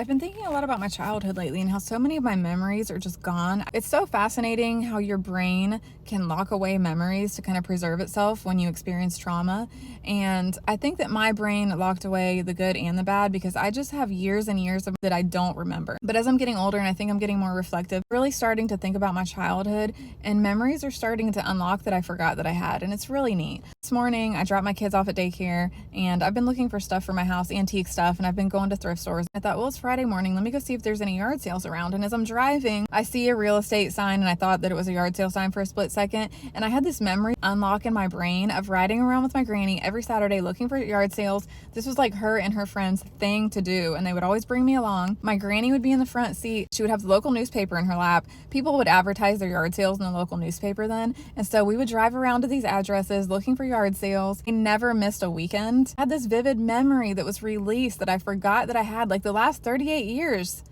I've been thinking a lot about my childhood lately and how so many of my memories are just gone. It's so fascinating how your brain can lock away memories to kind of preserve itself when you experience trauma. And I think that my brain locked away the good and the bad because I just have years and years of that I don't remember. But as I'm getting older and I think I'm getting more reflective, really starting to think about my childhood, and memories are starting to unlock that I forgot that I had. And it's really neat. This morning, I dropped my kids off at daycare and I've been looking for stuff for my house, antique stuff, and I've been going to thrift stores. I thought, well, it's Friday morning. Let me go see if there's any yard sales around. And as I'm driving, I see a real estate sign and I thought that it was a yard sale sign for a split second. And I had this memory unlock in my brain of riding around with my granny every Saturday looking for yard sales. This was like her and her friends' thing to do. And they would always bring me along. My granny would be in the front seat. She would have the local newspaper in her lap. People would advertise their yard sales in the local newspaper then. And so we would drive around to these addresses looking for yard sales. I never missed a weekend. I had this vivid memory that was released that I forgot that I had, like the last 38 years.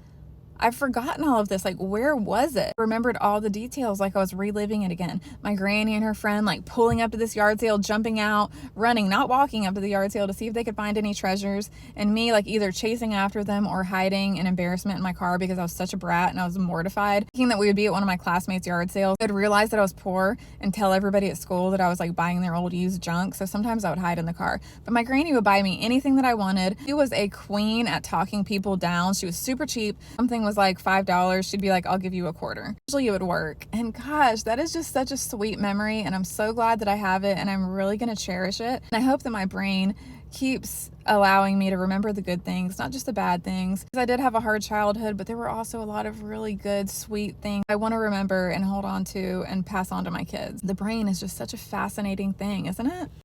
I've forgotten all of this. Like, where was it? I remembered all the details like I was reliving it again. My granny and her friend like pulling up to this yard sale, jumping out, running, not walking up to the yard sale to see if they could find any treasures, and me like either chasing after them or hiding in embarrassment in my car because I was such a brat and I was mortified. Thinking that we would be at one of my classmates' yard sales. I'd realize that I was poor and tell everybody at school that I was like buying their old used junk. So sometimes I would hide in the car. But my granny would buy me anything that I wanted. She was a queen at talking people down. She was super cheap. Something was like $5, she'd be like, I'll give you a quarter. Usually it would work. And gosh, that is just such a sweet memory. And I'm so glad that I have it and I'm really going to cherish it. And I hope that my brain keeps allowing me to remember the good things, not just the bad things. Because I did have a hard childhood, but there were also a lot of really good, sweet things I want to remember and hold on to and pass on to my kids. The brain is just such a fascinating thing, isn't it?